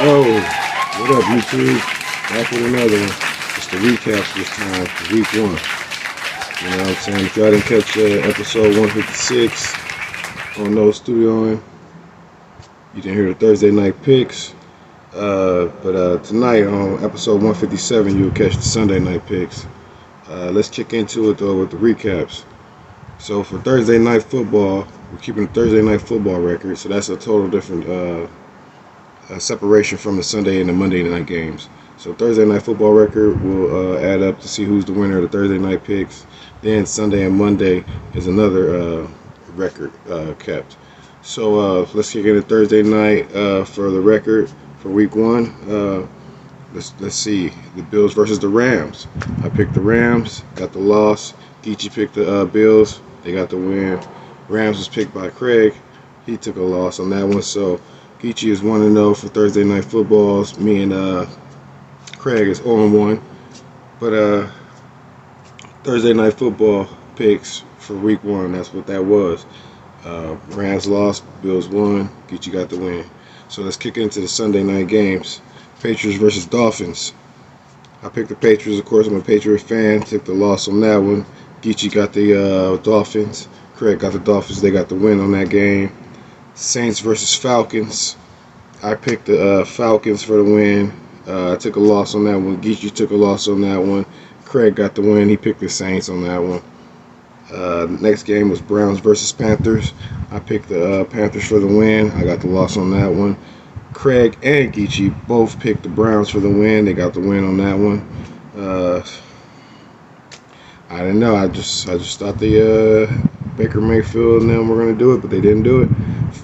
Yo, what up, YouTube? Back with another one. It's the recaps this time for week one. You know what I'm saying? If y'all didn't catch episode 156 on No Studioing, you didn't hear the Thursday night picks. But tonight on episode 157, you'll catch the Sunday night picks. Let's kick into it though with the recaps. So for Thursday night football, we're keeping the Thursday night football record. So that's a total different separation from the Sunday and the Monday night games. So Thursday night football record will add up to see who's the winner of the Thursday night picks. Then Sunday and Monday is another record kept. So let's kick into Thursday night for the record for week one. Let's see, the Bills versus the Rams. I picked the Rams, got the loss. Geechee picked the Bills, they got the win. Rams was picked by Craig, he took a loss on that one. So Geechee is 1-0 for Thursday night footballs. Me and Craig is 0-1. But Thursday night football picks for week one, that's what that was. Rams lost, Bills won, Geechee got the win. So let's kick into the Sunday night games. Patriots versus Dolphins. I picked the Patriots, of course. I'm a Patriot fan. Took the loss on that one. Geechee got the Dolphins. Craig got the Dolphins. They got the win on that game. Saints versus Falcons. I picked the Falcons for the win. I took a loss on that one. Geechee took a loss on that one. Craig got the win. He picked the Saints on that one. Next game was Browns versus Panthers. I picked the Panthers for the win. I got the loss on that one. Craig and Geechee both picked the Browns for the win. They got the win on that one. I didn't know. I just thought the Baker Mayfield and them were going to do it, but they didn't do it.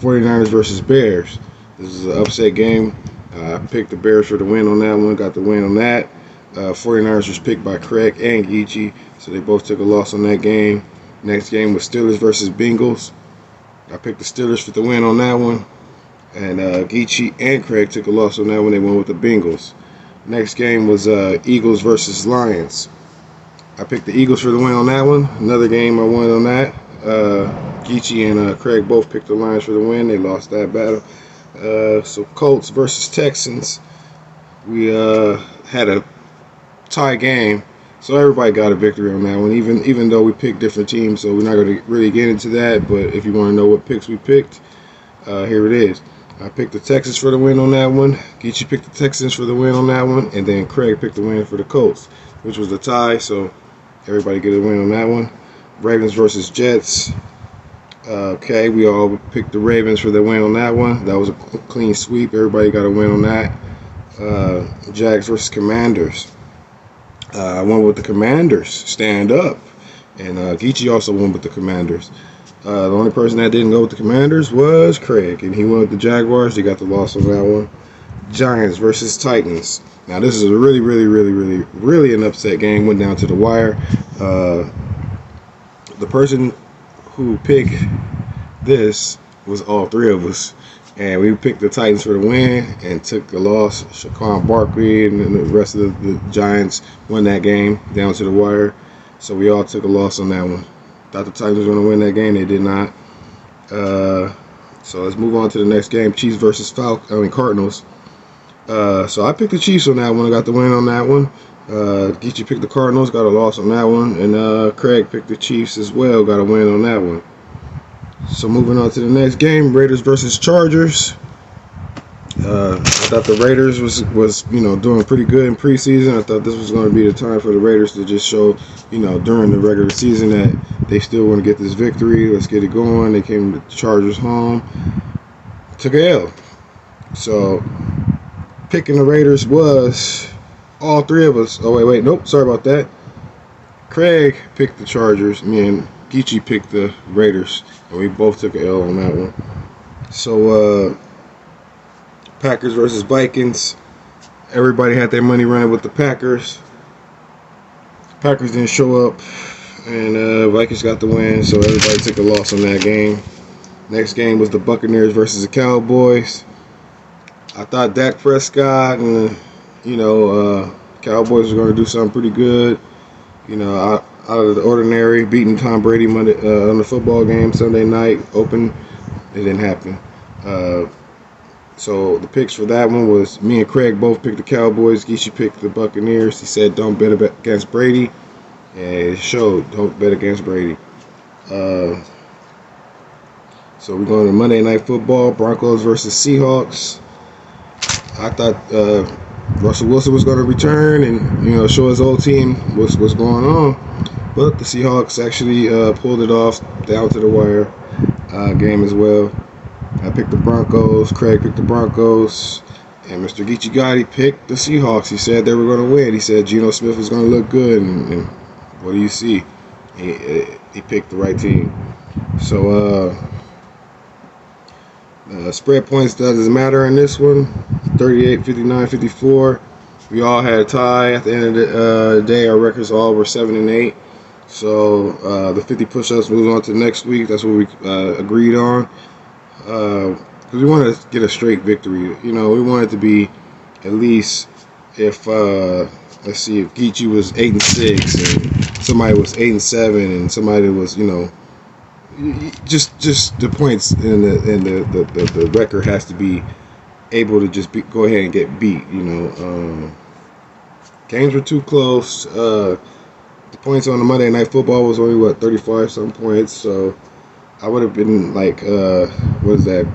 49ers versus Bears. This is an upset game. I picked the Bears for the win on that one. Got the win on that. 49ers was picked by Craig and Geechee, so they both took a loss on that game. Next game was Steelers versus Bengals. I picked the Steelers for the win on that one. And Geechee and Craig took a loss on that one. They went with the Bengals. Next game was Eagles versus Lions. I picked the Eagles for the win on that one. Another game I won on that. Geechee and Craig both picked the Lions for the win. They lost that battle. So Colts versus Texans. We had a tie game. So everybody got a victory on that one. Even though we picked different teams, so we're not going to really get into that. But if you want to know what picks we picked, here it is. I picked the Texans for the win on that one. Geechee picked the Texans for the win on that one. And then Craig picked the win for the Colts, which was the tie. So everybody get a win on that one. Ravens versus Jets. Okay, we all picked the Ravens for the win on that one. That was a clean sweep. Everybody got a win on that. Jags versus Commanders. I went with the Commanders. Stand up. And Geechee also won with the Commanders. The only person that didn't go with the Commanders was Craig, and he went with the Jaguars. He got the loss on that one. Giants versus Titans. Now this is a really an upset game. Went down to the wire. The person who picked this was all three of us, and we picked the Titans for the win and took the loss. Saquon Barkley and the rest of the Giants won that game down to the wire, so we all took a loss on that one. Thought the Titans were going to win that game. They did not. So let's move on to the next game. Chiefs versus Cardinals. So I picked the Chiefs on that one. I got the win on that one. Geechee picked the Cardinals. Got a loss on that one. And Craig picked the Chiefs as well. Got a win on that one. So moving on to the next game. Raiders versus Chargers. I thought the Raiders was doing pretty good in preseason. I thought this was going to be the time for the Raiders to just show during the regular season that they still want to get this victory. Let's get it going. They came to the Chargers home, took a L. So picking the Raiders was all three of us. Oh wait, nope, sorry about that. Craig picked the Chargers. Me and Geechee picked the Raiders, and we both took a L on that one. So Packers versus Vikings. Everybody had their money running with the Packers. Packers didn't show up, and Vikings got the win, so everybody took a loss on that game. Next game was the Buccaneers versus the Cowboys. I thought Dak Prescott and Cowboys were going to do something pretty good. Out of the ordinary, beating Tom Brady Monday on the football game Sunday night open. It didn't happen. So the picks for that one was me and Craig both picked the Cowboys. Geechee picked the Buccaneers. He said don't bet against Brady, and it showed. Don't bet against Brady. So we're going to Monday Night Football, Broncos versus Seahawks. I thought Russell Wilson was going to return and show his old team what's going on, but the Seahawks actually pulled it off down to the wire game as well. I picked the Broncos. Craig picked the Broncos, and Mr. Geechee Gotti picked the Seahawks. He said they were going to win. He said Geno Smith was going to look good, and what do you see? He picked the right team. So spread points doesn't matter in this one. 38, 59, 54. We all had a tie. At the end of the day, our records all were 7 and 8. So the 50 push-ups moves on to next week. That's what we agreed on. Because we wanted to get a straight victory. We wanted to be at least if let's see, if Geechee was 8 and 6 and somebody was 8 and 7 and somebody was just the points in the record has to be able to just go ahead and get beat. Games were too close. The points on the Monday Night Football was only 35 some points, so I would have been like what is that,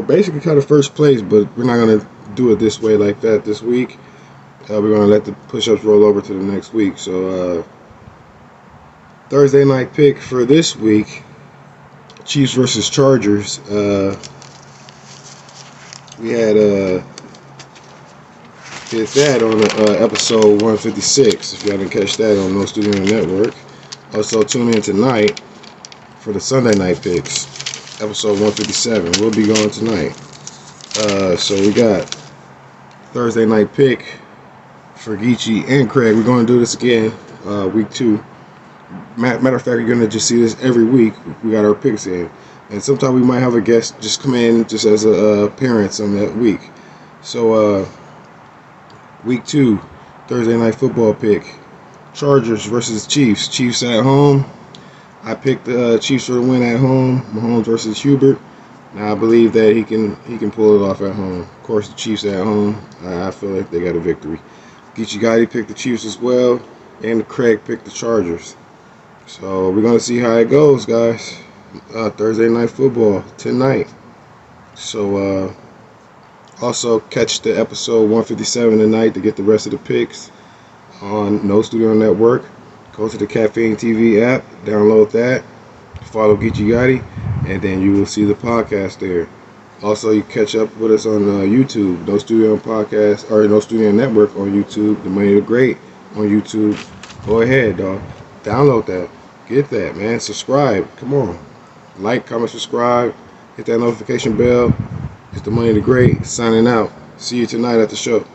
basically kind of first place, but we're not going to do it this way like that this week. We're going to let the push-ups roll over to the next week. So Thursday night pick for this week, Chiefs versus Chargers. We had did that on episode 156. If y'all didn't catch that on No Studio Network. Also tune in tonight for the Sunday night picks, episode 157. We'll be going tonight. So we got Thursday night pick for Geechee and Craig. We're going to do this again, week 2. Matter of fact, you're going to just see this every week. We got our picks in. And sometimes we might have a guest just come in just as a appearance on that week. So, week 2, Thursday night football pick. Chargers versus Chiefs. Chiefs at home. I picked the Chiefs for the win at home. Mahomes versus Hubert. Now I believe that he can pull it off at home. Of course, the Chiefs at home. I feel like they got a victory. Geechee Gotti picked the Chiefs as well, and Craig picked the Chargers. So we're gonna see how it goes, guys. Thursday night football tonight. So also catch the episode 157 tonight to get the rest of the picks on No Studio Network. Go to the Caffeine TV app, download that, follow Geechee Gotti, and then you will see the podcast there. Also, you catch up with us on YouTube, No Studio Podcast or No Studio Network on YouTube, The Money to Great on YouTube. Go ahead, dog. Download that. Get that, man. Subscribe. Come on. Like, comment, subscribe. Hit that notification bell. It's The Money to Great signing out. See you tonight at the show.